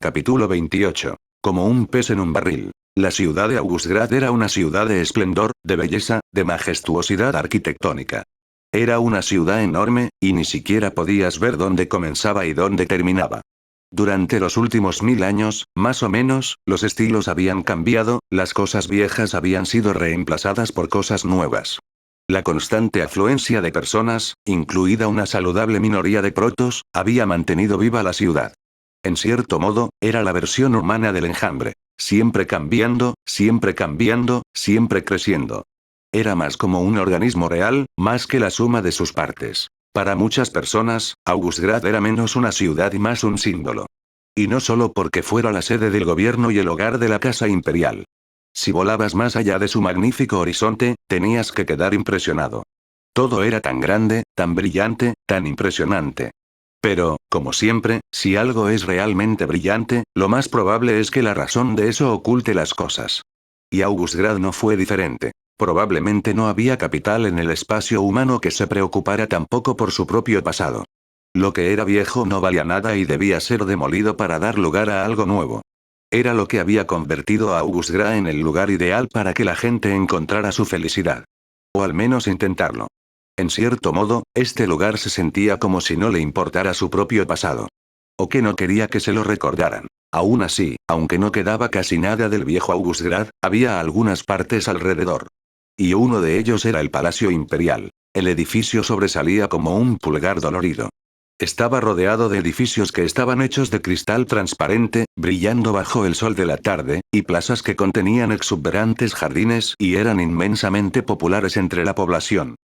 Capítulo 28. Como un pez en un barril. La ciudad de Augustgrad era una ciudad de esplendor, de belleza, de majestuosidad arquitectónica. Era una ciudad enorme, y ni siquiera podías ver dónde comenzaba y dónde terminaba. Durante los últimos 1000 años, más o menos, los estilos habían cambiado, las cosas viejas habían sido reemplazadas por cosas nuevas. La constante afluencia de personas, incluida una saludable minoría de protos, había mantenido viva la ciudad. En cierto modo, era la versión humana del enjambre. Siempre cambiando, siempre cambiando, siempre creciendo. Era más como un organismo real, más que la suma de sus partes. Para muchas personas, Augustgrad era menos una ciudad y más un símbolo. Y no solo porque fuera la sede del gobierno y el hogar de la casa imperial. Si volabas más allá de su magnífico horizonte, tenías que quedar impresionado. Todo era tan grande, tan brillante, tan impresionante. Pero, como siempre, si algo es realmente brillante, lo más probable es que la razón de eso oculte las cosas. Y Augustgrad no fue diferente. Probablemente no había capital en el espacio humano que se preocupara tampoco por su propio pasado. Lo que era viejo no valía nada y debía ser demolido para dar lugar a algo nuevo. Era lo que había convertido a Augustgrad en el lugar ideal para que la gente encontrara su felicidad. O al menos intentarlo. En cierto modo, este lugar se sentía como si no le importara su propio pasado. O que no quería que se lo recordaran. Aún así, aunque no quedaba casi nada del viejo Augustgrad, había algunas partes alrededor. Y uno de ellos era el Palacio Imperial. El edificio sobresalía como un pulgar dolorido. Estaba rodeado de edificios que estaban hechos de cristal transparente, brillando bajo el sol de la tarde, y plazas que contenían exuberantes jardines y eran inmensamente populares entre la población.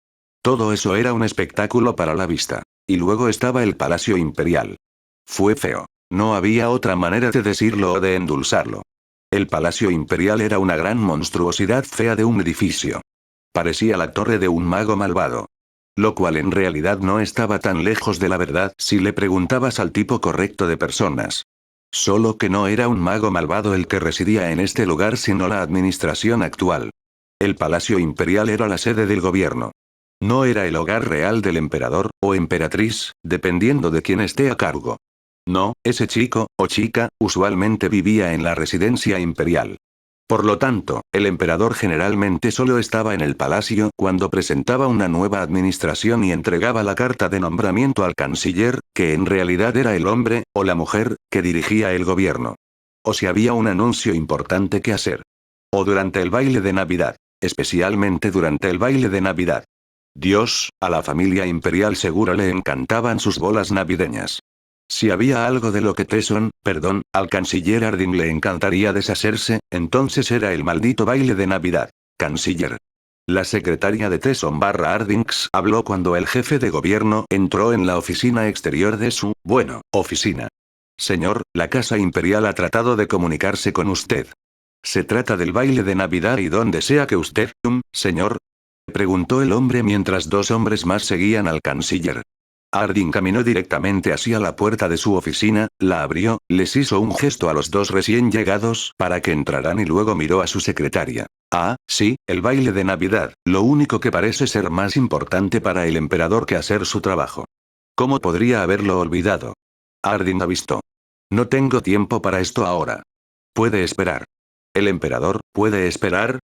Todo eso era un espectáculo para la vista. Y luego estaba el Palacio Imperial. Fue feo. No había otra manera de decirlo o de endulzarlo. El Palacio Imperial era una gran monstruosidad fea de un edificio. Parecía la torre de un mago malvado. Lo cual en realidad no estaba tan lejos de la verdad si le preguntabas al tipo correcto de personas. Solo que no era un mago malvado el que residía en este lugar sino la administración actual. El Palacio Imperial era la sede del gobierno. No era el hogar real del emperador, o emperatriz, dependiendo de quién esté a cargo. No, ese chico, o chica, usualmente vivía en la residencia imperial. Por lo tanto, el emperador generalmente solo estaba en el palacio cuando presentaba una nueva administración y entregaba la carta de nombramiento al canciller, que en realidad era el hombre, o la mujer, que dirigía el gobierno. O si había un anuncio importante que hacer. O durante el baile de Navidad. Especialmente durante el baile de Navidad. Dios, a la familia imperial seguro le encantaban sus bolas navideñas. Si había algo de lo que al canciller Arding le encantaría deshacerse, entonces era el maldito baile de Navidad. Canciller. La secretaria de Tesson/Ardings habló cuando el jefe de gobierno entró en la oficina exterior de su, oficina. Señor, la casa imperial ha tratado de comunicarse con usted. Se trata del baile de Navidad y donde sea que usted, señor, preguntó el hombre mientras dos hombres más seguían al canciller. Arding caminó directamente hacia la puerta de su oficina, la abrió, les hizo un gesto a los dos recién llegados para que entraran y luego miró a su secretaria. Ah, sí, el baile de Navidad, lo único que parece ser más importante para el emperador que hacer su trabajo. ¿Cómo podría haberlo olvidado? Arding avistó. No tengo tiempo para esto ahora. Puede esperar. ¿El emperador puede esperar?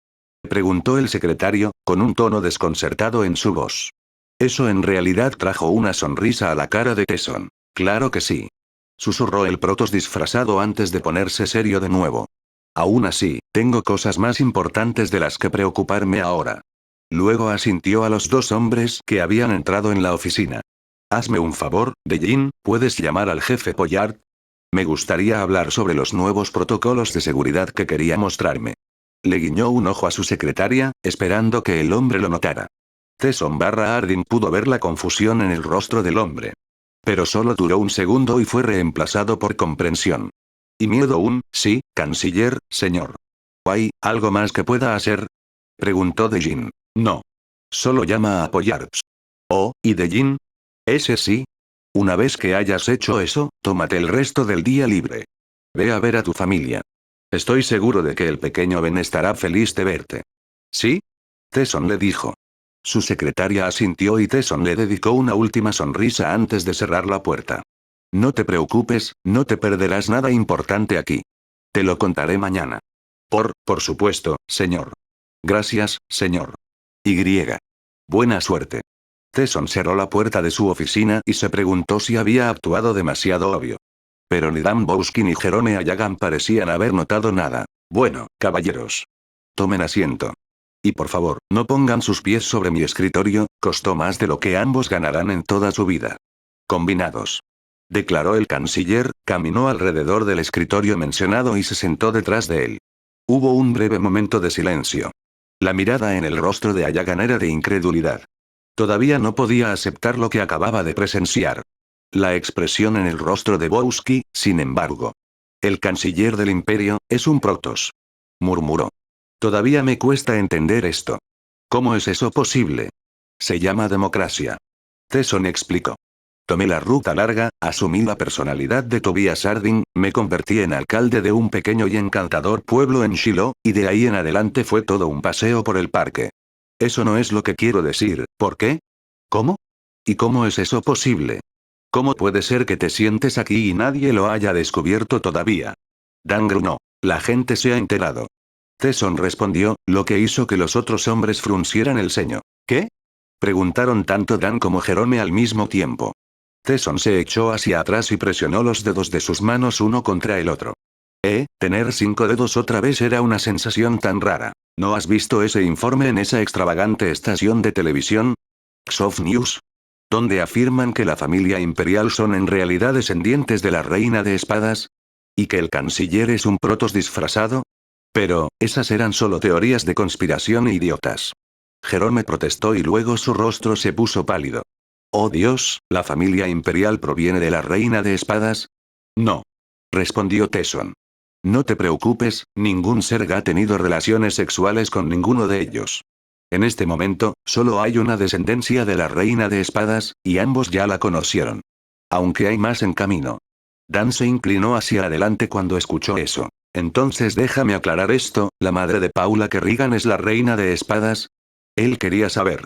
Preguntó el secretario, con un tono desconcertado en su voz. Eso en realidad trajo una sonrisa a la cara de Tesson. Claro que sí. Susurró el Protoss disfrazado antes de ponerse serio de nuevo. Aún así, tengo cosas más importantes de las que preocuparme ahora. Luego asintió a los dos hombres que habían entrado en la oficina. Hazme un favor, Dejin, ¿puedes llamar al jefe Pollard? Me gustaría hablar sobre los nuevos protocolos de seguridad que quería mostrarme. Le guiñó un ojo a su secretaria, esperando que el hombre lo notara. Tesson/Arding pudo ver la confusión en el rostro del hombre. Pero solo duró un segundo y fue reemplazado por comprensión. Y miedo sí, canciller, señor. ¿Hay algo más que pueda hacer? Preguntó Dejin. No. Solo llama a Pollards. Oh, ¿y Dejin? Ese sí. Una vez que hayas hecho eso, tómate el resto del día libre. Ve a ver a tu familia. Estoy seguro de que el pequeño Ben estará feliz de verte. ¿Sí? Tesson le dijo. Su secretaria asintió y Tesson le dedicó una última sonrisa antes de cerrar la puerta. No te preocupes, no te perderás nada importante aquí. Te lo contaré mañana. Por supuesto, señor. Gracias, señor. Y. Buena suerte. Tesson cerró la puerta de su oficina y se preguntó si había actuado demasiado obvio. Pero ni Dan Bowski ni Jerome Ayagan parecían haber notado nada. Bueno, caballeros. Tomen asiento. Y por favor, no pongan sus pies sobre mi escritorio, costó más de lo que ambos ganarán en toda su vida. Combinados. Declaró el canciller, caminó alrededor del escritorio mencionado y se sentó detrás de él. Hubo un breve momento de silencio. La mirada en el rostro de Ayagan era de incredulidad. Todavía no podía aceptar lo que acababa de presenciar. La expresión en el rostro de Bowski, sin embargo. El canciller del imperio, es un Protoss. Murmuró. Todavía me cuesta entender esto. ¿Cómo es eso posible? Se llama democracia. Tesson explicó. Tomé la ruta larga, asumí la personalidad de Tobias Harding, me convertí en alcalde de un pequeño y encantador pueblo en Shiloh, y de ahí en adelante fue todo un paseo por el parque. Eso no es lo que quiero decir, ¿por qué? ¿Cómo? ¿Y cómo es eso posible? ¿Cómo puede ser que te sientes aquí y nadie lo haya descubierto todavía? Dan gruñó. La gente se ha enterado. Tesson respondió, lo que hizo que los otros hombres fruncieran el ceño. ¿Qué? Preguntaron tanto Dan como Jerome al mismo tiempo. Tesson se echó hacia atrás y presionó los dedos de sus manos uno contra el otro. Tener 5 dedos otra vez era una sensación tan rara. ¿No has visto ese informe en esa extravagante estación de televisión? Xof News. Donde afirman que la familia imperial son en realidad descendientes de la reina de espadas. ¿Y que el canciller es un Protoss disfrazado? Pero, esas eran solo teorías de conspiración e idiotas. Jerome protestó y luego su rostro se puso pálido. Oh Dios, ¿la familia imperial proviene de la reina de espadas? No. Respondió Tesson. No te preocupes, ningún Zerg ha tenido relaciones sexuales con ninguno de ellos. En este momento, solo hay una descendencia de la reina de espadas, y ambos ya la conocieron. Aunque hay más en camino. Dan se inclinó hacia adelante cuando escuchó eso. Entonces déjame aclarar esto, ¿la madre de Paula Kerrigan es la reina de espadas? Él quería saber.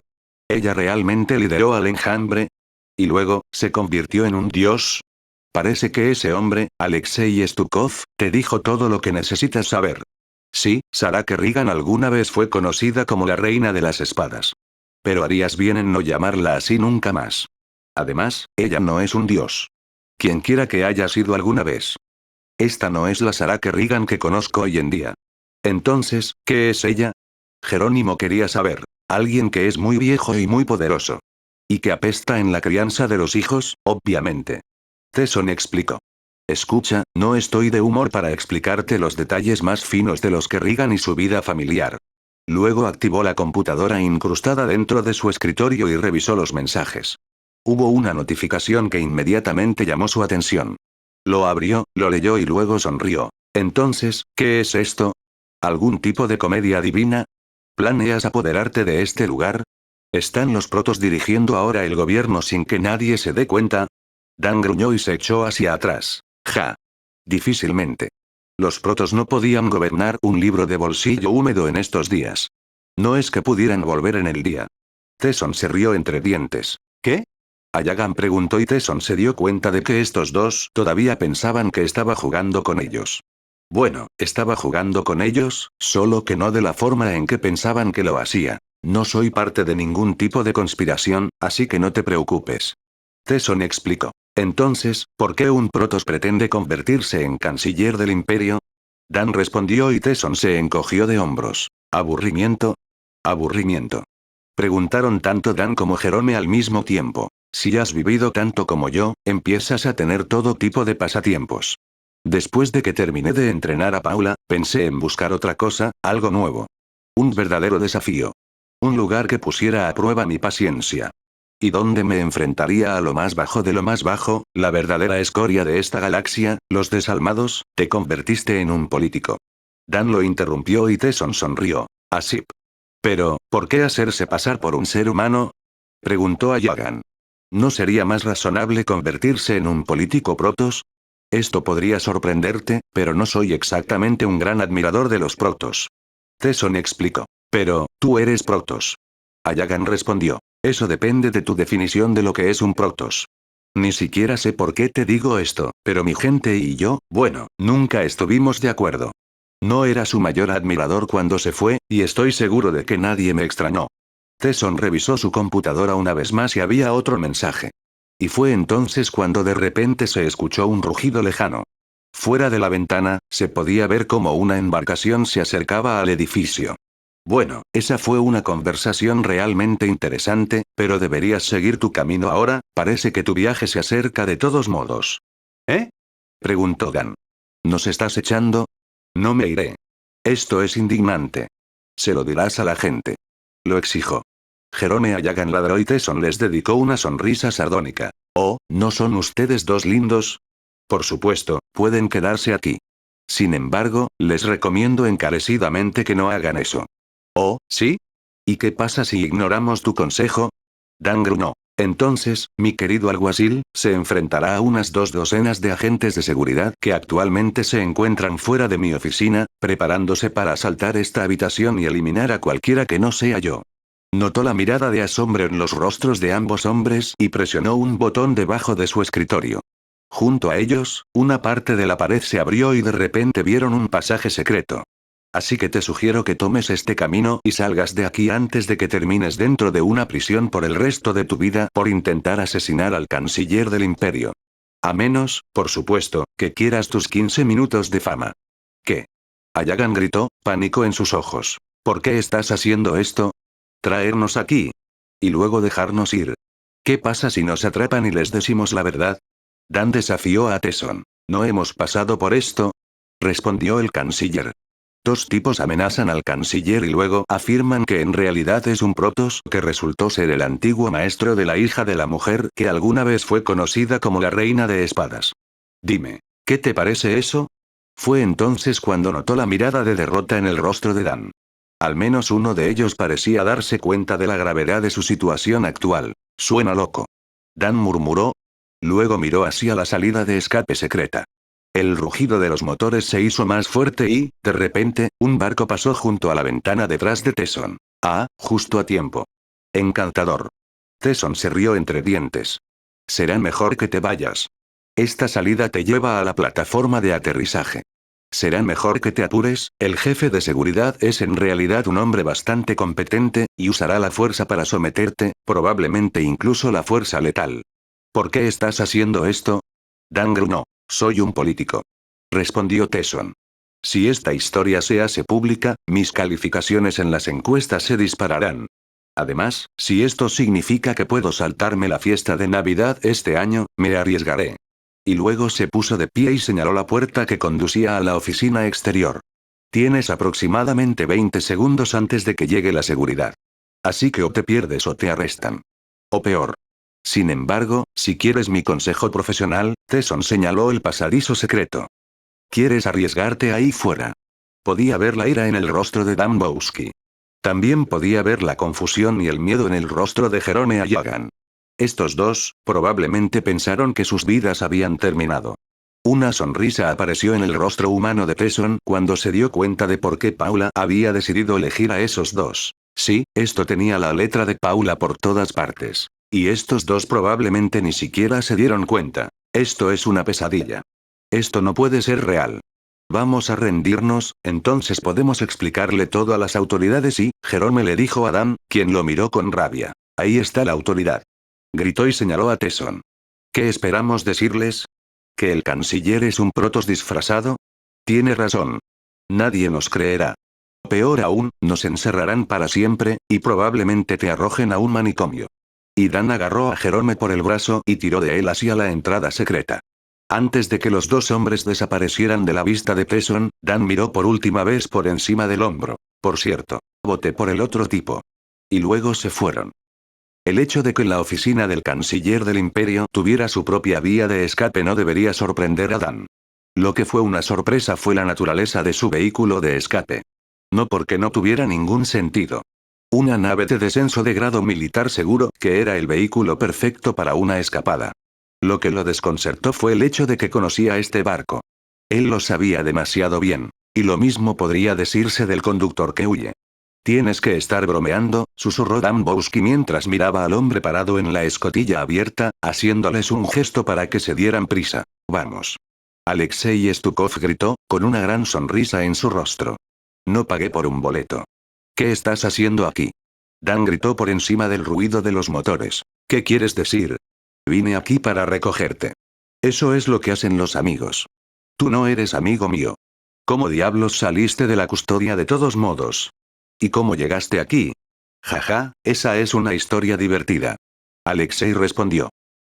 ¿Ella realmente lideró al enjambre? ¿Y luego, se convirtió en un dios? Parece que ese hombre, Alexei Stukov, te dijo todo lo que necesitas saber. Sí, Sarah Kerrigan alguna vez fue conocida como la reina de las espadas. Pero harías bien en no llamarla así nunca más. Además, ella no es un dios. Quienquiera que haya sido alguna vez. Esta no es la Sarah Kerrigan que conozco hoy en día. Entonces, ¿qué es ella? Jerónimo quería saber. Alguien que es muy viejo y muy poderoso. Y que apesta en la crianza de los hijos, obviamente. Tesson explicó. Escucha, no estoy de humor para explicarte los detalles más finos de los Kerrigan y su vida familiar. Luego activó la computadora incrustada dentro de su escritorio y revisó los mensajes. Hubo una notificación que inmediatamente llamó su atención. Lo abrió, lo leyó y luego sonrió. Entonces, ¿qué es esto? ¿Algún tipo de comedia divina? ¿Planeas apoderarte de este lugar? ¿Están los Protoss dirigiendo ahora el gobierno sin que nadie se dé cuenta? Dan gruñó y se echó hacia atrás. Ja. Difícilmente. Los Protoss no podían gobernar un libro de bolsillo húmedo en estos días. No es que pudieran volver en el día. Tesson se rió entre dientes. ¿Qué? Ayagan preguntó y Tesson se dio cuenta de que estos dos todavía pensaban que estaba jugando con ellos. Bueno, estaba jugando con ellos, solo que no de la forma en que pensaban que lo hacía. No soy parte de ningún tipo de conspiración, así que no te preocupes. Tesson explicó. Entonces, ¿por qué un Protoss pretende convertirse en canciller del imperio? Dan respondió y Tesson se encogió de hombros. ¿Aburrimiento? Aburrimiento. Preguntaron tanto Dan como Jerome al mismo tiempo. Si has vivido tanto como yo, empiezas a tener todo tipo de pasatiempos. Después de que terminé de entrenar a Paula, pensé en buscar otra cosa, algo nuevo. Un verdadero desafío. Un lugar que pusiera a prueba mi paciencia. Y donde me enfrentaría a lo más bajo de lo más bajo, la verdadera escoria de esta galaxia, los desalmados. Te convertiste en un político. Dan lo interrumpió y Tesson sonrió. Así. Pero, ¿por qué hacerse pasar por un ser humano? Preguntó Ayagan. ¿No sería más razonable convertirse en un político Protoss? Esto podría sorprenderte, pero no soy exactamente un gran admirador de los Protoss. Tesson explicó. Pero, tú eres Protoss. Ayagan respondió. Eso depende de tu definición de lo que es un Protoss. Ni siquiera sé por qué te digo esto, pero mi gente y yo, bueno, nunca estuvimos de acuerdo. No era su mayor admirador cuando se fue, y estoy seguro de que nadie me extrañó. Tesson revisó su computadora una vez más y había otro mensaje. Y fue entonces cuando de repente se escuchó un rugido lejano. Fuera de la ventana, se podía ver cómo una embarcación se acercaba al edificio. Bueno, esa fue una conversación realmente interesante, pero deberías seguir tu camino ahora, parece que tu viaje se acerca de todos modos. ¿Eh? Preguntó Dan. ¿Nos estás echando? No me iré. Esto es indignante. Se lo dirás a la gente. Lo exijo. Jerome Ayagan ladró y Tesson les dedicó una sonrisa sardónica. Oh, ¿no son ustedes dos lindos? Por supuesto, pueden quedarse aquí. Sin embargo, les recomiendo encarecidamente que no hagan eso. Oh, ¿sí? ¿Y qué pasa si ignoramos tu consejo? Dan gruñó. Entonces, mi querido alguacil, se enfrentará a unas 2 docenas de agentes de seguridad que actualmente se encuentran fuera de mi oficina, preparándose para asaltar esta habitación y eliminar a cualquiera que no sea yo. Notó la mirada de asombro en los rostros de ambos hombres y presionó un botón debajo de su escritorio. Junto a ellos, una parte de la pared se abrió y de repente vieron un pasaje secreto. Así que te sugiero que tomes este camino y salgas de aquí antes de que termines dentro de una prisión por el resto de tu vida por intentar asesinar al canciller del imperio. A menos, por supuesto, que quieras tus 15 minutos de fama. ¿Qué? Ayagan gritó, pánico en sus ojos. ¿Por qué estás haciendo esto? Traernos aquí. Y luego dejarnos ir. ¿Qué pasa si nos atrapan y les decimos la verdad? Dan desafió a Tesson. ¿No hemos pasado por esto? Respondió el canciller. Dos tipos amenazan al canciller y luego afirman que en realidad es un Protoss que resultó ser el antiguo maestro de la hija de la mujer que alguna vez fue conocida como la Reina de Espadas. Dime, ¿qué te parece eso? Fue entonces cuando notó la mirada de derrota en el rostro de Dan. Al menos uno de ellos parecía darse cuenta de la gravedad de su situación actual. Suena loco. Dan murmuró. Luego miró hacia la salida de escape secreta. El rugido de los motores se hizo más fuerte y, de repente, un barco pasó junto a la ventana detrás de Tesson. Ah, justo a tiempo. Encantador. Tesson se rió entre dientes. Será mejor que te vayas. Esta salida te lleva a la plataforma de aterrizaje. Será mejor que te apures, el jefe de seguridad es en realidad un hombre bastante competente, y usará la fuerza para someterte, probablemente incluso la fuerza letal. ¿Por qué estás haciendo esto? Dan gruñó. Soy un político. Respondió Tesson. Si esta historia se hace pública, mis calificaciones en las encuestas se dispararán. Además, si esto significa que puedo saltarme la fiesta de Navidad este año, me arriesgaré. Y luego se puso de pie y señaló la puerta que conducía a la oficina exterior. Tienes aproximadamente 20 segundos antes de que llegue la seguridad. Así que o te pierdes o te arrestan. O peor. Sin embargo, si quieres mi consejo profesional, Tesson señaló el pasadizo secreto. ¿Quieres arriesgarte ahí fuera? Podía ver la ira en el rostro de Dambowski. También podía ver la confusión y el miedo en el rostro de Jerome Ayagan. Estos dos, probablemente pensaron que sus vidas habían terminado. Una sonrisa apareció en el rostro humano de Tesson cuando se dio cuenta de por qué Paula había decidido elegir a esos dos. Sí, esto tenía la letra de Paula por todas partes. Y estos dos probablemente ni siquiera se dieron cuenta. Esto es una pesadilla. Esto no puede ser real. Vamos a rendirnos, entonces podemos explicarle todo a las autoridades y, Jerome le dijo a Dan, quien lo miró con rabia. Ahí está la autoridad. Gritó y señaló a Tesson. ¿Qué esperamos decirles? ¿Que el canciller es un Protoss disfrazado? Tiene razón. Nadie nos creerá. Peor aún, nos encerrarán para siempre, y probablemente te arrojen a un manicomio. Y Dan agarró a Jerome por el brazo y tiró de él hacia la entrada secreta. Antes de que los dos hombres desaparecieran de la vista de Tesson, Dan miró por última vez por encima del hombro. Por cierto, voté por el otro tipo. Y luego se fueron. El hecho de que la oficina del canciller del imperio tuviera su propia vía de escape no debería sorprender a Dan. Lo que fue una sorpresa fue la naturaleza de su vehículo de escape. No porque no tuviera ningún sentido. Una nave de descenso de grado militar seguro que era el vehículo perfecto para una escapada. Lo que lo desconcertó fue el hecho de que conocía este barco. Él lo sabía demasiado bien. Y lo mismo podría decirse del conductor que huye. Tienes que estar bromeando, susurró Dambowski mientras miraba al hombre parado en la escotilla abierta, haciéndoles un gesto para que se dieran prisa. Vamos. Alexei Stukov gritó, con una gran sonrisa en su rostro. No pagué por un boleto. ¿Qué estás haciendo aquí? Dan gritó por encima del ruido de los motores. ¿Qué quieres decir? Vine aquí para recogerte. Eso es lo que hacen los amigos. Tú no eres amigo mío. ¿Cómo diablos saliste de la custodia de todos modos? ¿Y cómo llegaste aquí? Jaja, esa es una historia divertida. Alexei respondió.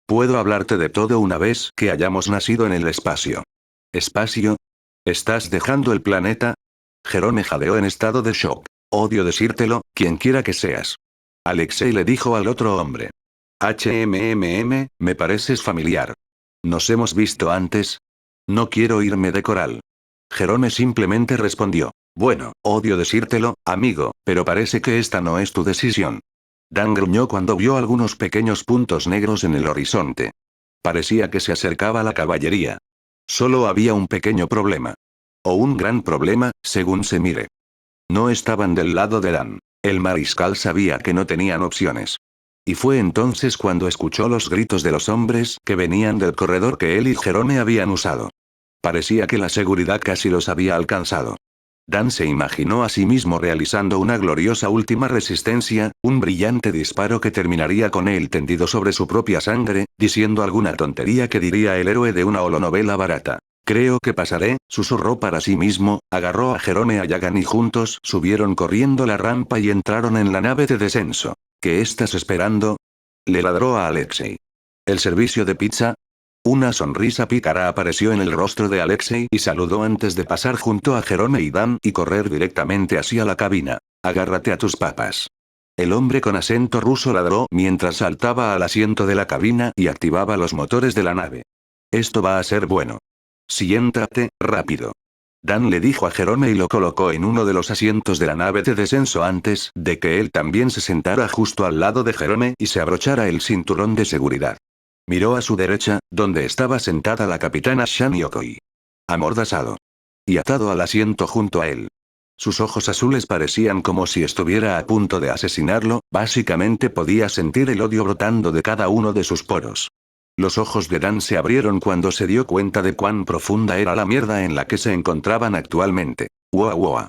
Puedo hablarte de todo una vez que hayamos nacido en el espacio. ¿Espacio? ¿Estás dejando el planeta? Jerome jadeó en estado de shock. Odio decírtelo, quien quiera que seas. Alexei le dijo al otro hombre. Me pareces familiar. ¿Nos hemos visto antes? No quiero irme de Coral. Jerome simplemente respondió. Bueno, odio decírtelo, amigo, pero parece que esta no es tu decisión. Dan gruñó cuando vio algunos pequeños puntos negros en el horizonte. Parecía que se acercaba la caballería. Solo había un pequeño problema. O un gran problema, según se mire. No estaban del lado de Dan. El mariscal sabía que no tenían opciones. Y fue entonces cuando escuchó los gritos de los hombres que venían del corredor que él y Jerome habían usado. Parecía que la seguridad casi los había alcanzado. Dan se imaginó a sí mismo realizando una gloriosa última resistencia, un brillante disparo que terminaría con él tendido sobre su propia sangre, diciendo alguna tontería que diría el héroe de una holonovela barata. Creo que pasaré, susurró para sí mismo, agarró a Jerome a Yagan y juntos subieron corriendo la rampa y entraron en la nave de descenso. ¿Qué estás esperando? Le ladró a Alexei. ¿El servicio de pizza? Una sonrisa pícara apareció en el rostro de Alexei y saludó antes de pasar junto a Jerome y Dan y correr directamente hacia la cabina. Agárrate a tus papas. El hombre con acento ruso ladró mientras saltaba al asiento de la cabina y activaba los motores de la nave. Esto va a ser bueno. Siéntate, rápido. Dan le dijo a Jerome y lo colocó en uno de los asientos de la nave de descenso antes de que él también se sentara justo al lado de Jerome y se abrochara el cinturón de seguridad. Miró a su derecha, donde estaba sentada la capitana Shan Yokoi. Amordazado. Y atado al asiento junto a él. Sus ojos azules parecían como si estuviera a punto de asesinarlo, básicamente podía sentir el odio brotando de cada uno de sus poros. Los ojos de Dan se abrieron cuando se dio cuenta de cuán profunda era la mierda en la que se encontraban actualmente. ¡Wow, wow!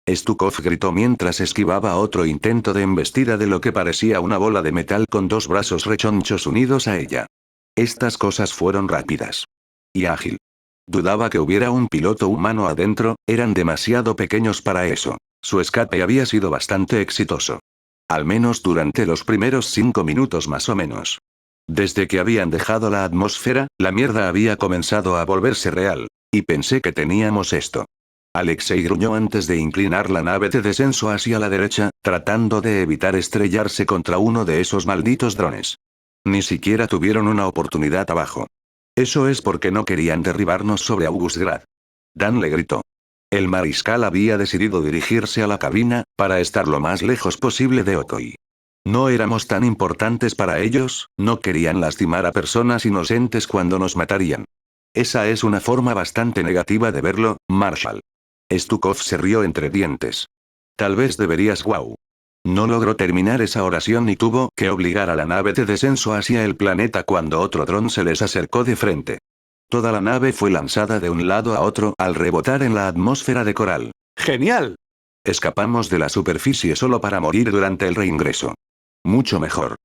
Stukov gritó mientras esquivaba otro intento de embestida de lo que parecía una bola de metal con dos brazos rechonchos unidos a ella. Estas cosas fueron rápidas. Y ágil. Dudaba que hubiera un piloto humano adentro, eran demasiado pequeños para eso. Su escape había sido bastante exitoso. Al menos durante los primeros 5 minutos más o menos. Desde que habían dejado la atmósfera, la mierda había comenzado a volverse real. Y pensé que teníamos esto. Alexei gruñó antes de inclinar la nave de descenso hacia la derecha, tratando de evitar estrellarse contra uno de esos malditos drones. Ni siquiera tuvieron una oportunidad abajo. Eso es porque no querían derribarnos sobre Augustgrad. Dan le gritó. El mariscal había decidido dirigirse a la cabina, para estar lo más lejos posible de Okoi. No éramos tan importantes para ellos, no querían lastimar a personas inocentes cuando nos matarían. Esa es una forma bastante negativa de verlo, Marshall. Stukov se rió entre dientes. Tal vez deberías No logró terminar esa oración y tuvo que obligar a la nave de descenso hacia el planeta cuando otro dron se les acercó de frente. Toda la nave fue lanzada de un lado a otro al rebotar en la atmósfera de Coral. ¡Genial! Escapamos de la superficie solo para morir durante el reingreso. Mucho mejor.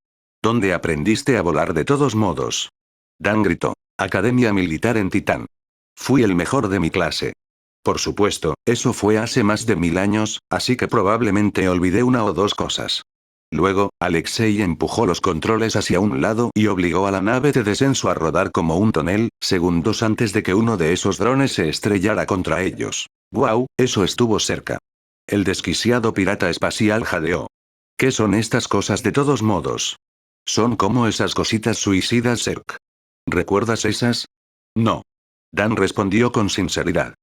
¿Dónde aprendiste a volar de todos modos? Dan gritó. Academia Militar en Titán. Fui el mejor de mi clase. Por supuesto, eso fue hace más de 1000 años, así que probablemente olvidé una o dos cosas. Luego, Alexei empujó los controles hacia un lado y obligó a la nave de descenso a rodar como un tonel, segundos antes de que uno de esos drones se estrellara contra ellos. ¡Guau! Eso estuvo cerca. El desquiciado pirata espacial jadeó. ¿Qué son estas cosas de todos modos? Son como esas cositas suicidas, Zerk. ¿Recuerdas esas? No. Dan respondió con sinceridad.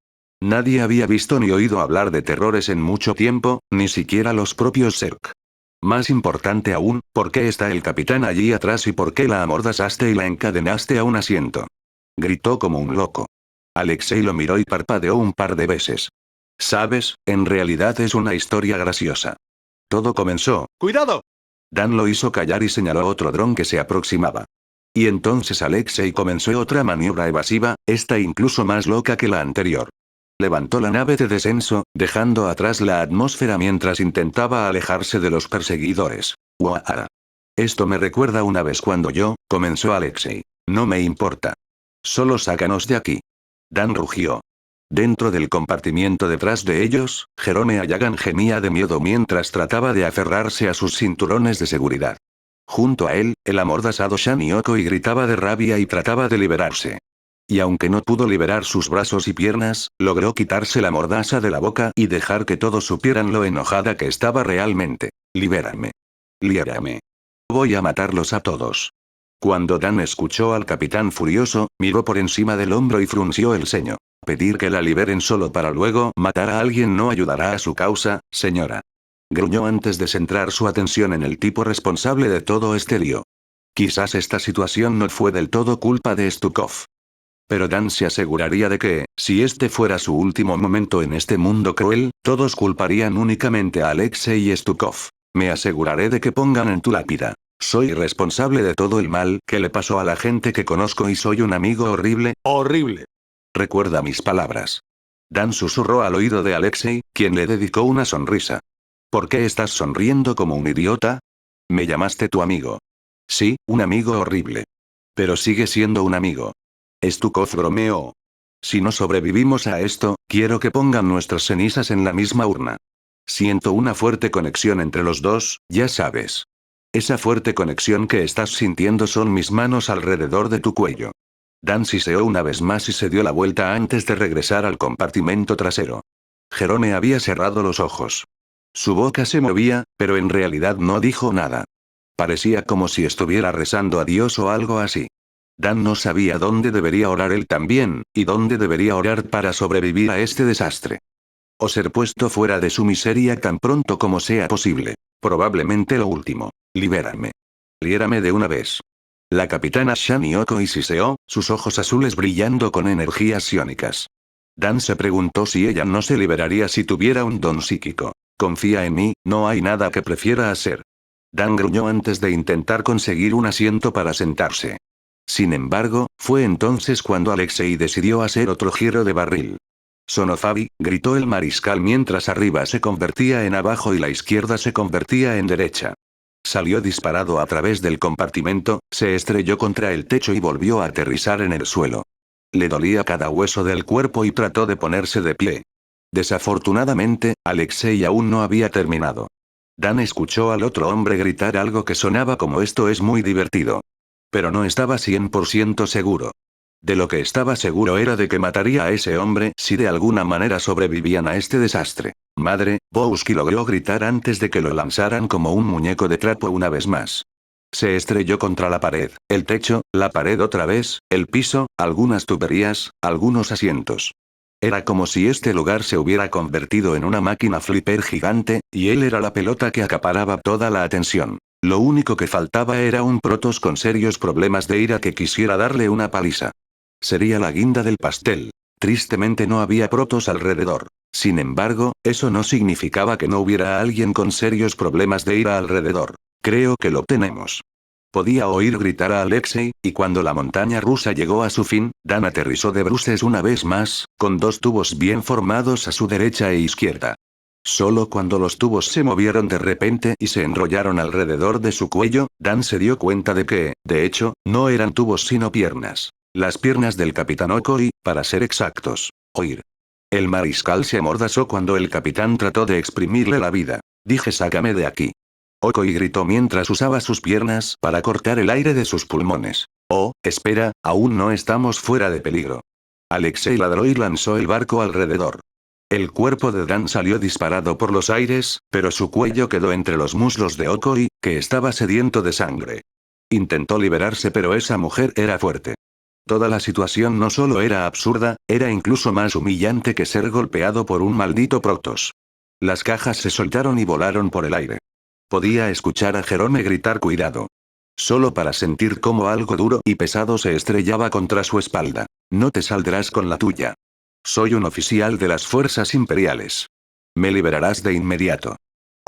Nadie había visto ni oído hablar de terrores en mucho tiempo, ni siquiera los propios Zerk. Más importante aún, ¿por qué está el capitán allí atrás y por qué la amordazaste y la encadenaste a un asiento? Gritó como un loco. Alexei lo miró y parpadeó un par de veces. Sabes, en realidad es una historia graciosa. Todo comenzó. ¡Cuidado! Dan lo hizo callar y señaló a otro dron que se aproximaba. Y entonces Alexei comenzó otra maniobra evasiva, esta incluso más loca que la anterior. Levantó la nave de descenso, dejando atrás la atmósfera mientras intentaba alejarse de los perseguidores. ¡Uah! Esto me recuerda una vez cuando comenzó Alexei. No me importa. Solo sácanos de aquí. Dan rugió. Dentro del compartimiento detrás de ellos, Jerome Ayagan gemía de miedo mientras trataba de aferrarse a sus cinturones de seguridad. Junto a él, el amordazado Shani Okoi gritaba de rabia y trataba de liberarse. Y aunque no pudo liberar sus brazos y piernas, logró quitarse la mordaza de la boca y dejar que todos supieran lo enojada que estaba realmente. «Libérame. Libérame. Voy a matarlos a todos». Cuando Dan escuchó al capitán furioso, miró por encima del hombro y frunció el ceño. Pedir que la liberen solo para luego matar a alguien no ayudará a su causa, señora. Gruñó antes de centrar su atención en el tipo responsable de todo este lío. Quizás esta situación no fue del todo culpa de Stukov. Pero Dan se aseguraría de que, si este fuera su último momento en este mundo cruel, todos culparían únicamente a Alexei y Stukov. Me aseguraré de que pongan en tu lápida. Soy responsable de todo el mal que le pasó a la gente que conozco y soy un amigo horrible. ¡Horrible! Recuerda mis palabras. Dan susurró al oído de Alexei, quien le dedicó una sonrisa. ¿Por qué estás sonriendo como un idiota? Me llamaste tu amigo. Sí, un amigo horrible. Pero sigue siendo un amigo. Stukov bromeó. Si no sobrevivimos a esto, quiero que pongan nuestras cenizas en la misma urna. Siento una fuerte conexión entre los dos, ya sabes. Esa fuerte conexión que estás sintiendo son mis manos alrededor de tu cuello. Dan siseó una vez más y se dio la vuelta antes de regresar al compartimento trasero. Jerome había cerrado los ojos. Su boca se movía, pero en realidad no dijo nada. Parecía como si estuviera rezando a Dios o algo así. Dan no sabía dónde debería orar él también, y dónde debería orar para sobrevivir a este desastre. O ser puesto fuera de su miseria tan pronto como sea posible. Probablemente lo último. Libérame. Libérame de una vez. La capitana Shani Okoi siseó, sus ojos azules brillando con energías psiónicas. Dan se preguntó si ella no se liberaría si tuviera un don psíquico. Confía en mí, no hay nada que prefiera hacer. Dan gruñó antes de intentar conseguir un asiento para sentarse. Sin embargo, fue entonces cuando Alexei decidió hacer otro giro de barril. Sonofabi, gritó el mariscal mientras arriba se convertía en abajo y la izquierda se convertía en derecha. Salió disparado a través del compartimento, se estrelló contra el techo y volvió a aterrizar en el suelo. Le dolía cada hueso del cuerpo y trató de ponerse de pie. Desafortunadamente, Alexei aún no había terminado. Dan escuchó al otro hombre gritar algo que sonaba como «esto es muy divertido». Pero no estaba 100% seguro. De lo que estaba seguro era de que mataría a ese hombre si de alguna manera sobrevivían a este desastre. Madre, Bowski logró gritar antes de que lo lanzaran como un muñeco de trapo una vez más. Se estrelló contra la pared, el techo, la pared otra vez, el piso, algunas tuberías, algunos asientos. Era como si este lugar se hubiera convertido en una máquina flipper gigante, y él era la pelota que acaparaba toda la atención. Lo único que faltaba era un Protoss con serios problemas de ira que quisiera darle una paliza. Sería la guinda del pastel. Tristemente no había Protoss alrededor. Sin embargo, eso no significaba que no hubiera alguien con serios problemas de ira alrededor. Creo que lo tenemos. Podía oír gritar a Alexei, y cuando la montaña rusa llegó a su fin, Dan aterrizó de bruces una vez más, con dos tubos bien formados a su derecha e izquierda. Solo cuando los tubos se movieron de repente y se enrollaron alrededor de su cuello, Dan se dio cuenta de que, de hecho, no eran tubos sino piernas. Las piernas del capitán Okoi, para ser exactos. Oír. El mariscal se amordazó cuando el capitán trató de exprimirle la vida. Dije sácame de aquí. Okoi gritó mientras usaba sus piernas para cortar el aire de sus pulmones. Oh, espera, aún no estamos fuera de peligro. Alexei ladró y lanzó el barco alrededor. El cuerpo de Dan salió disparado por los aires, pero su cuello quedó entre los muslos de Okoi, que estaba sediento de sangre. Intentó liberarse pero esa mujer era fuerte. Toda la situación no solo era absurda, era incluso más humillante que ser golpeado por un maldito Protoss. Las cajas se soltaron y volaron por el aire. Podía escuchar a Jerome gritar cuidado. Solo para sentir cómo algo duro y pesado se estrellaba contra su espalda. No te saldrás con la tuya. Soy un oficial de las fuerzas imperiales. Me liberarás de inmediato.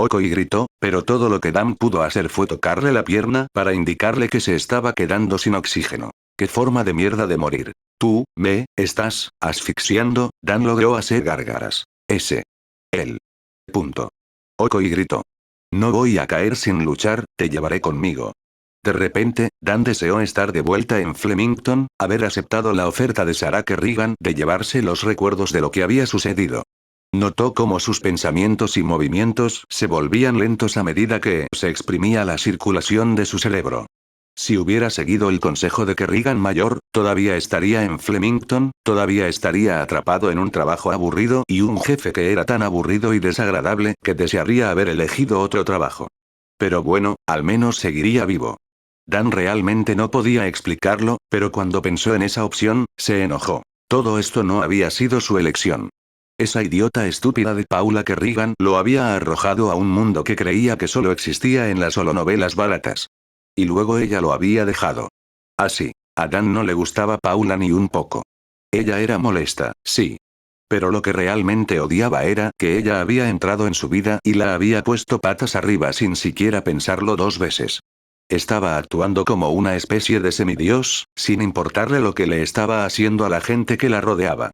Okoi gritó, pero todo lo que Dan pudo hacer fue tocarle la pierna para indicarle que se estaba quedando sin oxígeno. ¡Qué forma de mierda de morir! Tú, me, estás asfixiando. Dan logró hacer gárgaras. Él. Punto. Okoi gritó. No voy a caer sin luchar, te llevaré conmigo. De repente, Dan deseó estar de vuelta en Flemington, haber aceptado la oferta de Sarah Kerrigan de llevarse los recuerdos de lo que había sucedido. Notó cómo sus pensamientos y movimientos se volvían lentos a medida que se exprimía la circulación de su cerebro. Si hubiera seguido el consejo de Kerrigan mayor, todavía estaría en Flemington, todavía estaría atrapado en un trabajo aburrido y un jefe que era tan aburrido y desagradable que desearía haber elegido otro trabajo. Pero bueno, al menos seguiría vivo. Dan realmente no podía explicarlo, pero cuando pensó en esa opción, se enojó. Todo esto no había sido su elección. Esa idiota estúpida de Paula Kerrigan lo había arrojado a un mundo que creía que solo existía en las holonovelas baratas. Y luego ella lo había dejado. Así. A Dan no le gustaba Paula ni un poco. Ella era molesta, sí. Pero lo que realmente odiaba era que ella había entrado en su vida y la había puesto patas arriba sin siquiera pensarlo dos veces. Estaba actuando como una especie de semidios, sin importarle lo que le estaba haciendo a la gente que la rodeaba.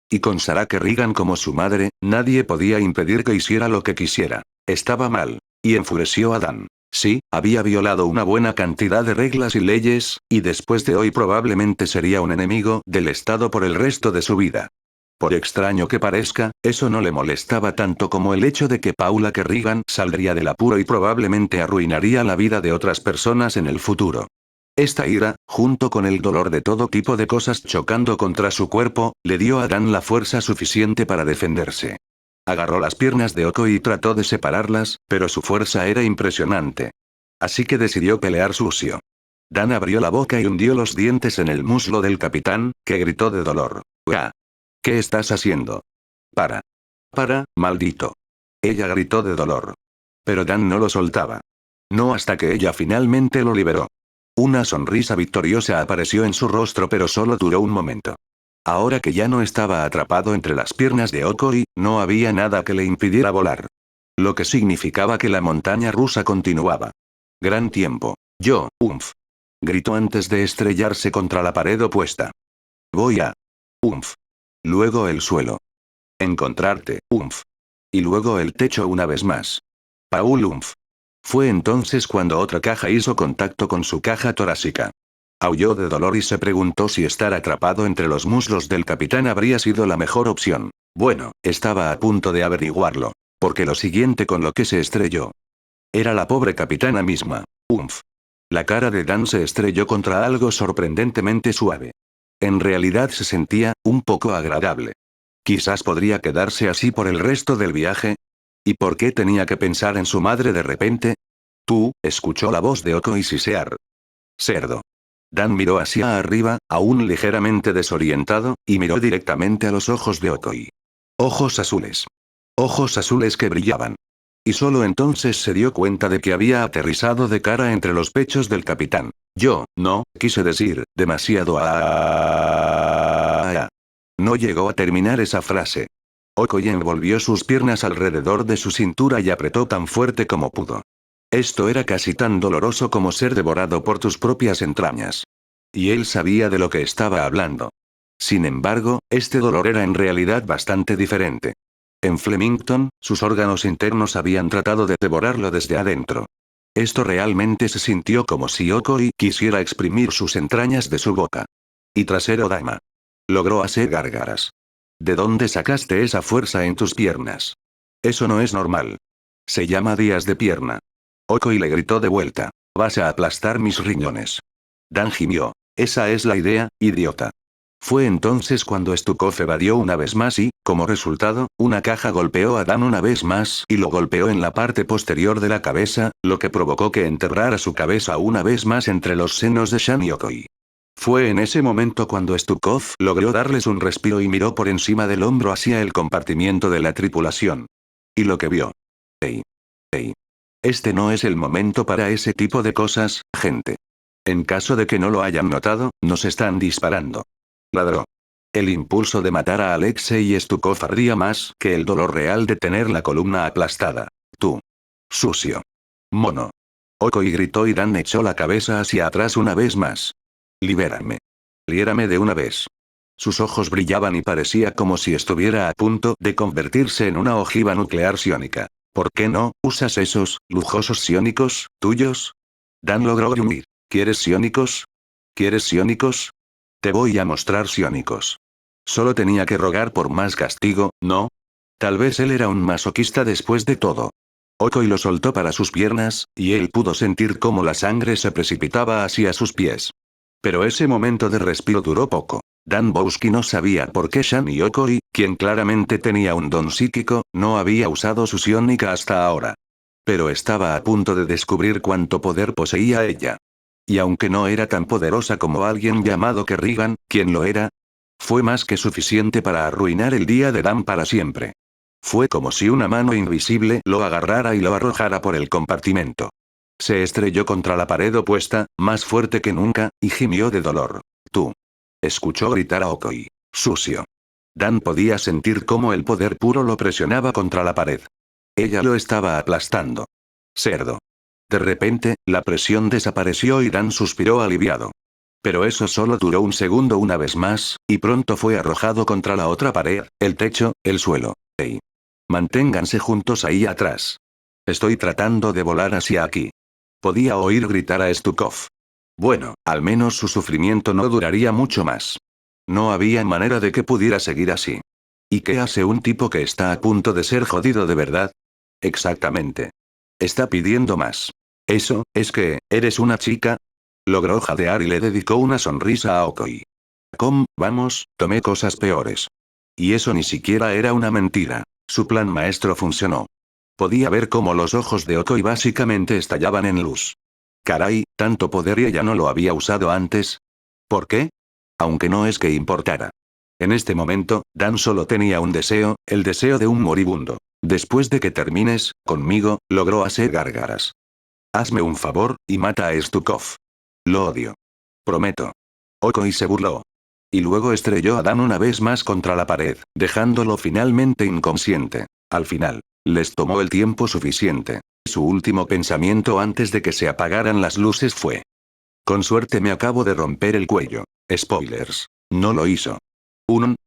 Y con Sarah Kerrigan como su madre, nadie podía impedir que hiciera lo que quisiera. Estaba mal. Y enfureció a Dan. Sí, había violado una buena cantidad de reglas y leyes, y después de hoy probablemente sería un enemigo del Estado por el resto de su vida. Por extraño que parezca, eso no le molestaba tanto como el hecho de que Paula Kerrigan saldría del apuro y probablemente arruinaría la vida de otras personas en el futuro. Esta ira, junto con el dolor de todo tipo de cosas chocando contra su cuerpo, le dio a Dan la fuerza suficiente para defenderse. Agarró las piernas de Okoi y trató de separarlas, pero su fuerza era impresionante. Así que decidió pelear sucio. Dan abrió la boca y hundió los dientes en el muslo del capitán, que gritó de dolor. ¡Ah! ¿Qué estás haciendo? Para. Para, maldito. Ella gritó de dolor. Pero Dan no lo soltaba. No hasta que ella finalmente lo liberó. Una sonrisa victoriosa apareció en su rostro pero solo duró un momento. Ahora que ya no estaba atrapado entre las piernas de Okoi, no había nada que le impidiera volar. Lo que significaba que la montaña rusa continuaba. Gran tiempo. Yo, umf. Gritó antes de estrellarse contra la pared opuesta. Voy a. Umf. Luego el suelo. Encontrarte, umf. Y luego el techo una vez más. Paul umf. Fue entonces cuando otra caja hizo contacto con su caja torácica. Aulló de dolor y se preguntó si estar atrapado entre los muslos del capitán habría sido la mejor opción. Bueno, estaba a punto de averiguarlo. Porque lo siguiente con lo que se estrelló. Era la pobre capitana misma. Umf. La cara de Dan se estrelló contra algo sorprendentemente suave. En realidad se sentía, un poco agradable. Quizás podría quedarse así por el resto del viaje. ¿Y por qué tenía que pensar en su madre de repente? Tú, escuchó la voz de Okoi sisear. Cerdo. Dan miró hacia arriba, aún ligeramente desorientado, y miró directamente a los ojos de Okoi. Ojos azules. Ojos azules que brillaban. Y solo entonces se dio cuenta de que había aterrizado de cara entre los pechos del capitán. Yo, no, quise decir, demasiado No llegó a terminar esa frase. Okoi envolvió sus piernas alrededor de su cintura y apretó tan fuerte como pudo. Esto era casi tan doloroso como ser devorado por tus propias entrañas. Y él sabía de lo que estaba hablando. Sin embargo, este dolor era en realidad bastante diferente. En Flemington, sus órganos internos habían tratado de devorarlo desde adentro. Esto realmente se sintió como si Okoi quisiera exprimir sus entrañas de su boca. Y trasero dama. Logró hacer gárgaras. ¿De dónde sacaste esa fuerza en tus piernas? Eso no es normal. Se llama días de pierna. Okoi le gritó de vuelta. Vas a aplastar mis riñones. Dan gimió. Esa es la idea, idiota. Fue entonces cuando Stukov evadió una vez más y, como resultado, una caja golpeó a Dan una vez más y lo golpeó en la parte posterior de la cabeza, lo que provocó que enterrara su cabeza una vez más entre los senos de Shan y Okoi. Fue en ese momento cuando Stukov logró darles un respiro y miró por encima del hombro hacia el compartimiento de la tripulación. Y lo que vio. Hey. Hey. Este no es el momento para ese tipo de cosas, gente. En caso de que no lo hayan notado, nos están disparando. Ladró. El impulso de matar a Alexei Stukov ardía más que el dolor real de tener la columna aplastada. Tú. Sucio. Mono. Okoi gritó y Dan echó la cabeza hacia atrás una vez más. Libérame. Liérame de una vez. Sus ojos brillaban y parecía como si estuviera a punto de convertirse en una ojiva nuclear psiónica. ¿Por qué no usas esos lujosos psiónicos tuyos? Dan logró gruñir. ¿Quieres psiónicos? ¿Quieres psiónicos? Te voy a mostrar psiónicos. Solo tenía que rogar por más castigo, ¿no? Tal vez él era un masoquista después de todo. Okoi lo soltó para sus piernas, y él pudo sentir cómo la sangre se precipitaba hacia sus pies. Pero ese momento de respiro duró poco. Dan Bowski no sabía por qué Shan y Okoi, quien claramente tenía un don psíquico, no había usado su psiónica hasta ahora. Pero estaba a punto de descubrir cuánto poder poseía ella. Y aunque no era tan poderosa como alguien llamado Kerrigan, quien lo era, fue más que suficiente para arruinar el día de Dan para siempre. Fue como si una mano invisible lo agarrara y lo arrojara por el compartimento. Se estrelló contra la pared opuesta, más fuerte que nunca, y gimió de dolor. Tú. Escuchó gritar a Okoi. Sucio. Dan podía sentir cómo el poder puro lo presionaba contra la pared. Ella lo estaba aplastando. Cerdo. De repente, la presión desapareció y Dan suspiró aliviado. Pero eso solo duró un segundo una vez más, y pronto fue arrojado contra la otra pared, el techo, el suelo. ¡Ey! Manténganse juntos ahí atrás. Estoy tratando de volar hacia aquí. Podía oír gritar a Stukov. Bueno, al menos su sufrimiento no duraría mucho más. No había manera de que pudiera seguir así. ¿Y qué hace un tipo que está a punto de ser jodido de verdad? Exactamente. Está pidiendo más. Eso, es que, ¿eres una chica? Logró jadear y le dedicó una sonrisa a Okoi. Vamos, tomé cosas peores. Y eso ni siquiera era una mentira. Su plan maestro funcionó. Podía ver cómo los ojos de Okoi básicamente estallaban en luz. Caray, tanto poder y ella no lo había usado antes. ¿Por qué? Aunque no es que importara. En este momento, Dan solo tenía un deseo, el deseo de un moribundo. Después de que termines, conmigo, logró hacer gárgaras. Hazme un favor, y mata a Stukov. Lo odio. Prometo. Okoi se burló. Y luego estrelló a Dan una vez más contra la pared, dejándolo finalmente inconsciente. Al final, les tomó el tiempo suficiente. Su último pensamiento antes de que se apagaran las luces fue: con suerte me acabo de romper el cuello. Spoilers. No lo hizo.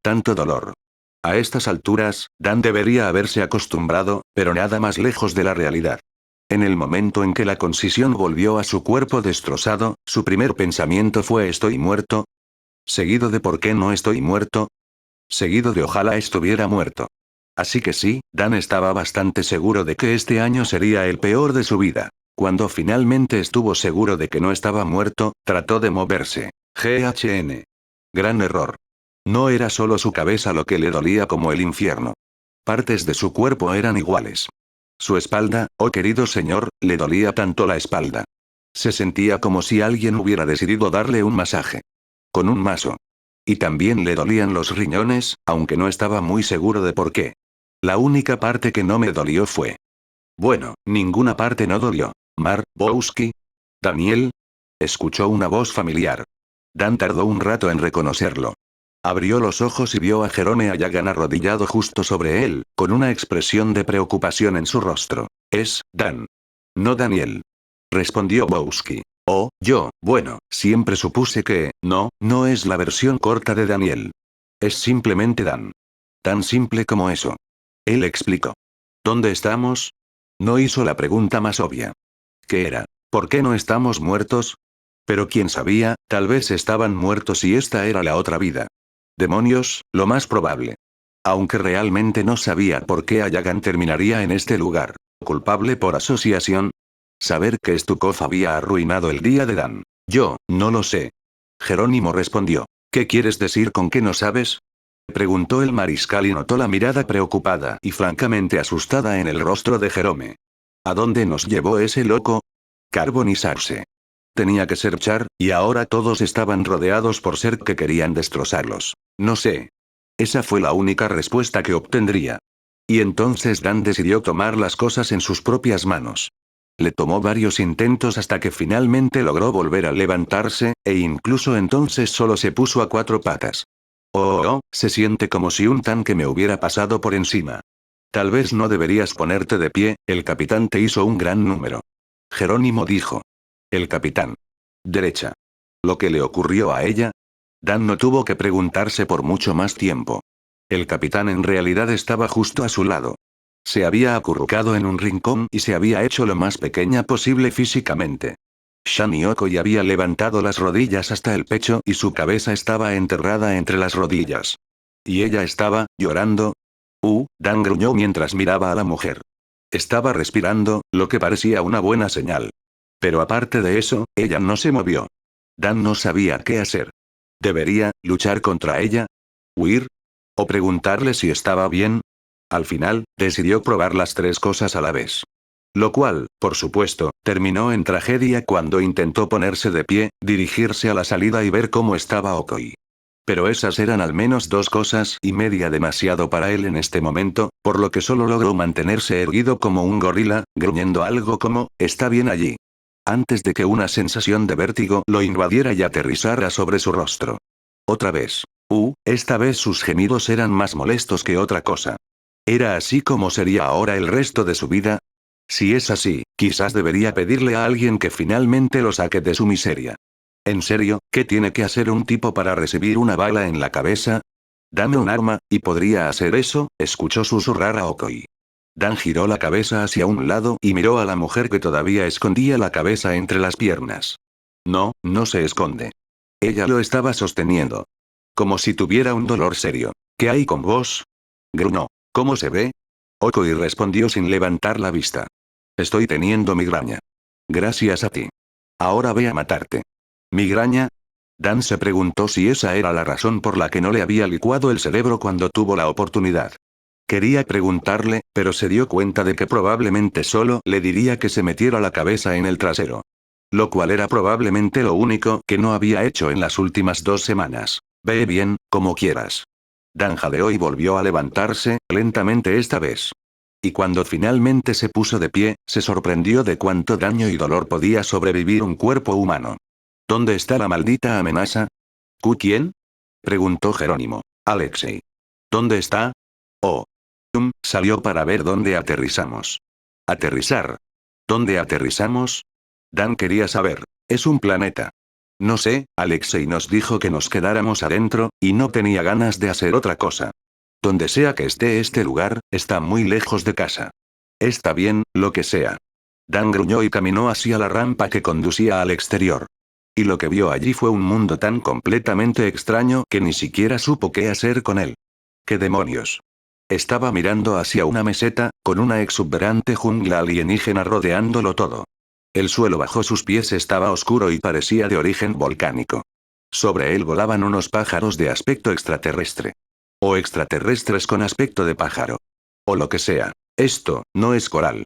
Tanto dolor. A estas alturas, Dan debería haberse acostumbrado, pero nada más lejos de la realidad. En el momento en que la concisión volvió a su cuerpo destrozado, su primer pensamiento fue «¿Estoy muerto?». Seguido de «¿Por qué no estoy muerto?». Seguido de «Ojalá estuviera muerto». Así que sí, Dan estaba bastante seguro de que este año sería el peor de su vida. Cuando finalmente estuvo seguro de que no estaba muerto, trató de moverse. GHN. Gran error. No era solo su cabeza lo que le dolía como el infierno. Partes de su cuerpo eran iguales. Su espalda, oh querido señor, le dolía tanto la espalda. Se sentía como si alguien hubiera decidido darle un masaje. Con un mazo. Y también le dolían los riñones, aunque no estaba muy seguro de por qué. La única parte que no me dolió fue. Bueno, ninguna parte no dolió. Bowski. Daniel. Escuchó una voz familiar. Dan tardó un rato en reconocerlo. Abrió los ojos y vio a Jerome Ayagan arrodillado justo sobre él, con una expresión de preocupación en su rostro. Es Dan. No Daniel. Respondió Bowski. Oh, bueno, siempre supuse que, no es la versión corta de Daniel. Es simplemente Dan. Tan simple como eso. Él explicó. ¿Dónde estamos? No hizo la pregunta más obvia. ¿Qué era? ¿Por qué no estamos muertos? Pero quién sabía, tal vez estaban muertos y esta era la otra vida. Demonios, lo más probable. Aunque realmente no sabía por qué Ayagan terminaría en este lugar. ¿Culpable por asociación? Saber que Stukov había arruinado el día de Dan. Yo, no lo sé. Jerónimo respondió. ¿Qué quieres decir con que no sabes? Preguntó el mariscal y notó la mirada preocupada y francamente asustada en el rostro de Jerome. ¿A dónde nos llevó ese loco? Carbonizarse. Tenía que ser Char, y ahora todos estaban rodeados por ser que querían destrozarlos. No sé. Esa fue la única respuesta que obtendría. Y entonces Dan decidió tomar las cosas en sus propias manos. Le tomó varios intentos hasta que finalmente logró volver a levantarse, e incluso entonces solo se puso a 4 patas. Se siente como si un tanque me hubiera pasado por encima. Tal vez no deberías ponerte de pie, el capitán te hizo un gran número. Jerónimo dijo. El capitán. Derecha. ¿Lo que le ocurrió a ella? Dan no tuvo que preguntarse por mucho más tiempo. El capitán en realidad estaba justo a su lado. Se había acurrucado en un rincón y se había hecho lo más pequeña posible físicamente. Shani Okoi había levantado las rodillas hasta el pecho y su cabeza estaba enterrada entre las rodillas. ¿Y ella estaba, llorando? Dan gruñó mientras miraba a la mujer. Estaba respirando, lo que parecía una buena señal. Pero aparte de eso, ella no se movió. Dan no sabía qué hacer. ¿Debería luchar contra ella? ¿Huir? ¿O preguntarle si estaba bien? Al final, decidió probar las tres cosas a la vez. Lo cual, por supuesto, terminó en tragedia cuando intentó ponerse de pie, dirigirse a la salida y ver cómo estaba Okoi. Pero esas eran al menos 2 horas y media demasiado para él en este momento, por lo que solo logró mantenerse erguido como un gorila, gruñendo algo como, «Está bien allí», antes de que una sensación de vértigo lo invadiera y aterrizara sobre su rostro. Otra vez. Esta vez sus gemidos eran más molestos que otra cosa. ¿Era así como sería ahora el resto de su vida? Si es así, quizás debería pedirle a alguien que finalmente lo saque de su miseria. ¿En serio, qué tiene que hacer un tipo para recibir una bala en la cabeza? Dame un arma, y podría hacer eso, escuchó susurrar a Okoi. Dan giró la cabeza hacia un lado y miró a la mujer que todavía escondía la cabeza entre las piernas. No, no se esconde. Ella lo estaba sosteniendo. Como si tuviera un dolor serio. ¿Qué hay con vos? Gruñó. ¿Cómo se ve? Okoi respondió sin levantar la vista. Estoy teniendo migraña. Gracias a ti. Ahora ve a matarte. ¿Migraña? Dan se preguntó si esa era la razón por la que no le había licuado el cerebro cuando tuvo la oportunidad. Quería preguntarle, pero se dio cuenta de que probablemente solo le diría que se metiera la cabeza en el trasero. Lo cual era probablemente lo único que no había hecho en las últimas 2 semanas. Ve bien, como quieras. Dan jadeó y volvió a levantarse, lentamente esta vez. Y cuando finalmente se puso de pie, se sorprendió de cuánto daño y dolor podía sobrevivir un cuerpo humano. ¿Dónde está la maldita amenaza? ¿Quién? Preguntó Jerónimo. Alexei. ¿Dónde está? Oh. Salió para ver dónde aterrizamos. ¿Aterrizar? ¿Dónde aterrizamos? Dan quería saber. Es un planeta. No sé, Alexei nos dijo que nos quedáramos adentro, y no tenía ganas de hacer otra cosa. Donde sea que esté este lugar, está muy lejos de casa. Está bien, lo que sea. Dan gruñó y caminó hacia la rampa que conducía al exterior. Y lo que vio allí fue un mundo tan completamente extraño que ni siquiera supo qué hacer con él. ¿Qué demonios? Estaba mirando hacia una meseta, con una exuberante jungla alienígena rodeándolo todo. El suelo bajo sus pies estaba oscuro y parecía de origen volcánico. Sobre él volaban unos pájaros de aspecto extraterrestre. O extraterrestres con aspecto de pájaro. O lo que sea. Esto, no es coral.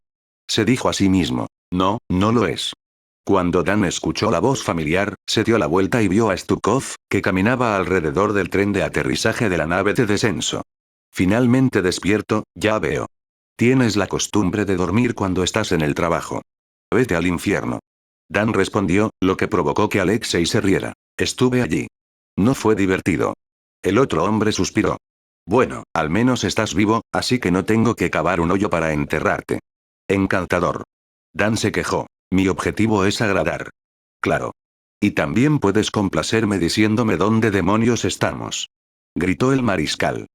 Se dijo a sí mismo. No, no lo es. Cuando Dan escuchó la voz familiar, se dio la vuelta y vio a Stukov, que caminaba alrededor del tren de aterrizaje de la nave de descenso. Finalmente despierto, ya veo. Tienes la costumbre de dormir cuando estás en el trabajo. Vete al infierno. Dan respondió, lo que provocó que Alexei se riera. Estuve allí. No fue divertido. El otro hombre suspiró. Bueno, al menos estás vivo, así que no tengo que cavar un hoyo para enterrarte. Encantador. Dan se quejó. Mi objetivo es agradar. Claro. Y también puedes complacerme diciéndome dónde demonios estamos. Gritó el mariscal.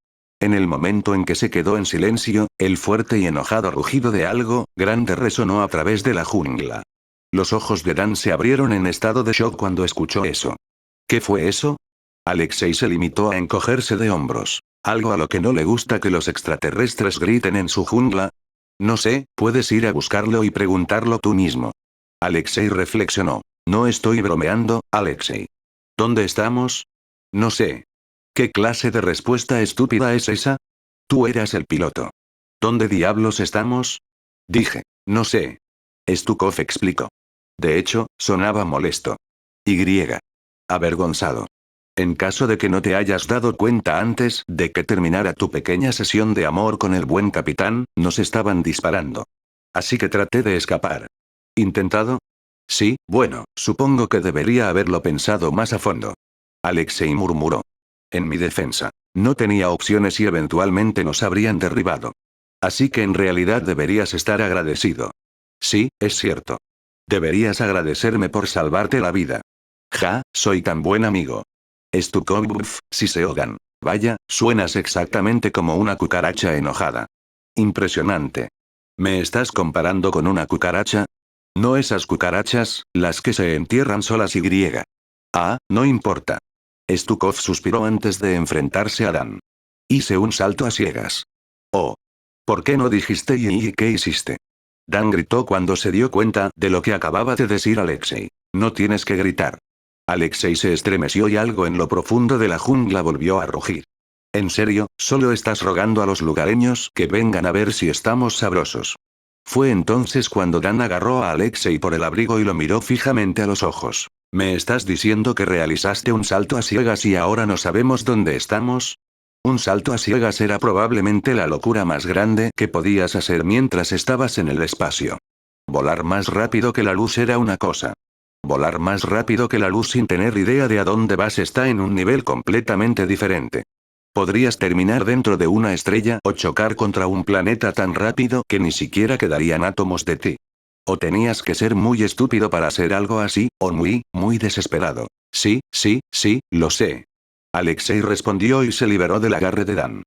En el momento en que se quedó en silencio, el fuerte y enojado rugido de algo grande resonó a través de la jungla. Los ojos de Dan se abrieron en estado de shock cuando escuchó eso. ¿Qué fue eso? Alexei se limitó a encogerse de hombros. ¿Algo a lo que no le gusta que los extraterrestres griten en su jungla? No sé, puedes ir a buscarlo y preguntarlo tú mismo. Alexei reflexionó. No estoy bromeando, Alexei. ¿Dónde estamos? No sé. ¿Qué clase de respuesta estúpida es esa? Tú eras el piloto. ¿Dónde diablos estamos? Dije. No sé. Stukov explicó. De hecho, sonaba molesto. Y. Avergonzado. En caso de que no te hayas dado cuenta antes de que terminara tu pequeña sesión de amor con el buen capitán, nos estaban disparando. Así que traté de escapar. ¿Intentado? Sí, bueno, supongo que debería haberlo pensado más a fondo. Alexei murmuró. En mi defensa. No tenía opciones y eventualmente nos habrían derribado. Así que en realidad deberías estar agradecido. Sí, es cierto. Deberías agradecerme por salvarte la vida. Ja, soy tan buen amigo. Stukov, Siseogan. Vaya, suenas exactamente como una cucaracha enojada. Impresionante. ¿Me estás comparando con una cucaracha? No esas cucarachas, las que se entierran solas y griega. Ah, no importa. Stukov suspiró antes de enfrentarse a Dan. Hice un salto a ciegas. Oh. ¿Por qué no dijiste y qué hiciste? Dan gritó cuando se dio cuenta de lo que acababa de decir Alexei. No tienes que gritar. Alexei se estremeció y algo en lo profundo de la jungla volvió a rugir. En serio, solo estás rogando a los lugareños que vengan a ver si estamos sabrosos. Fue entonces cuando Dan agarró a Alexei por el abrigo y lo miró fijamente a los ojos. ¿Me estás diciendo que realizaste un salto a ciegas y ahora no sabemos dónde estamos? Un salto a ciegas era probablemente la locura más grande que podías hacer mientras estabas en el espacio. Volar más rápido que la luz era una cosa. Volar más rápido que la luz sin tener idea de a dónde vas está en un nivel completamente diferente. Podrías terminar dentro de una estrella o chocar contra un planeta tan rápido que ni siquiera quedarían átomos de ti. O tenías que ser muy estúpido para hacer algo así, o muy, muy desesperado. Sí, sí, sí, lo sé. Alexei respondió y se liberó del agarre de Dan.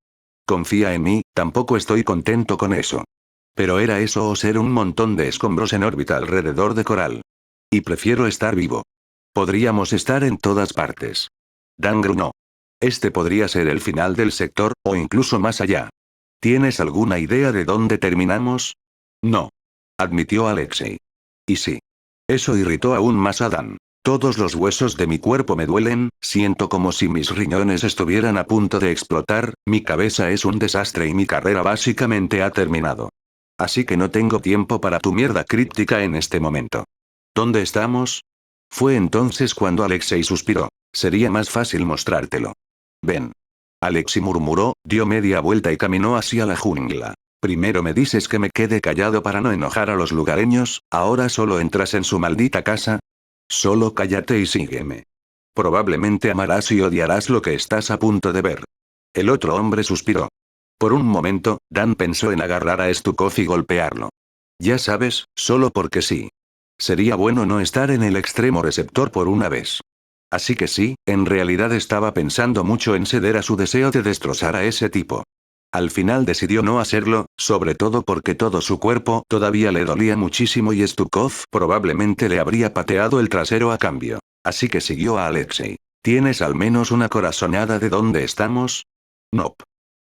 Confía en mí, tampoco estoy contento con eso. Pero era eso o ser un montón de escombros en órbita alrededor de Coral. Y prefiero estar vivo. Podríamos estar en todas partes. Dan gruñó. Este podría ser el final del sector, o incluso más allá. ¿Tienes alguna idea de dónde terminamos? No. Admitió Alexei. Y sí. Eso irritó aún más a Dan. Todos los huesos de mi cuerpo me duelen, siento como si mis riñones estuvieran a punto de explotar, mi cabeza es un desastre y mi carrera básicamente ha terminado. Así que no tengo tiempo para tu mierda críptica en este momento. ¿Dónde estamos? Fue entonces cuando Alexei suspiró. Sería más fácil mostrártelo. Ven. Alexei murmuró, dio media vuelta y caminó hacia la jungla. Primero me dices que me quede callado para no enojar a los lugareños, ahora solo entras en su maldita casa. Solo cállate y sígueme. Probablemente amarás y odiarás lo que estás a punto de ver. El otro hombre suspiró. Por un momento, Dan pensó en agarrar a Stukov y golpearlo. Ya sabes, solo porque sí. Sería bueno no estar en el extremo receptor por una vez. Así que sí, en realidad estaba pensando mucho en ceder a su deseo de destrozar a ese tipo. Al final decidió no hacerlo, sobre todo porque todo su cuerpo todavía le dolía muchísimo y Stukov probablemente le habría pateado el trasero a cambio. Así que siguió a Alexei. ¿Tienes al menos una corazonada de dónde estamos? Nope.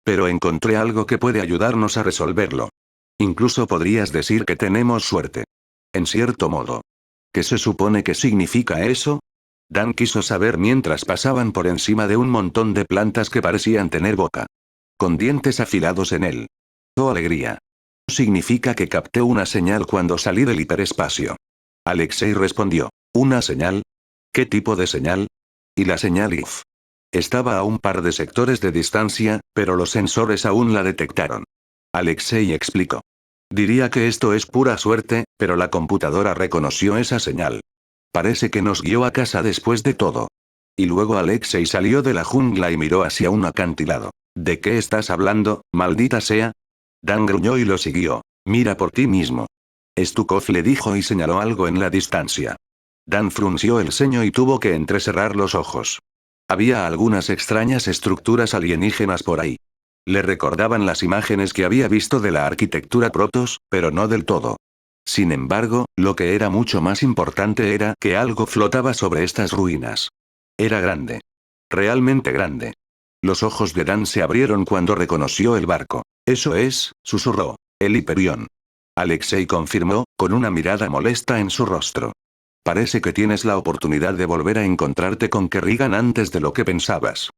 Pero encontré algo que puede ayudarnos a resolverlo. Incluso podrías decir que tenemos suerte. En cierto modo. ¿Qué se supone que significa eso? Dan quiso saber mientras pasaban por encima de un montón de plantas que parecían tener boca. Con dientes afilados en él. ¡Oh alegría! Significa que capté una señal cuando salí del hiperespacio. Alexei respondió. ¿Una señal? ¿Qué tipo de señal? Y la señal IF. Estaba a un par de sectores de distancia, pero los sensores aún la detectaron. Alexei explicó. Diría que esto es pura suerte, pero la computadora reconoció esa señal. Parece que nos guió a casa después de todo. Y luego Alexei salió de la jungla y miró hacia un acantilado. ¿De qué estás hablando, maldita sea? Dan gruñó y lo siguió. Mira por ti mismo. Stukov le dijo y señaló algo en la distancia. Dan frunció el ceño y tuvo que entrecerrar los ojos. Había algunas extrañas estructuras alienígenas por ahí. Le recordaban las imágenes que había visto de la arquitectura Protoss, pero no del todo. Sin embargo, lo que era mucho más importante era que algo flotaba sobre estas ruinas. Era grande. Realmente grande. Los ojos de Dan se abrieron cuando reconoció el barco. Eso es, susurró. El Hyperion. Alexei confirmó, con una mirada molesta en su rostro. Parece que tienes la oportunidad de volver a encontrarte con Kerrigan antes de lo que pensabas.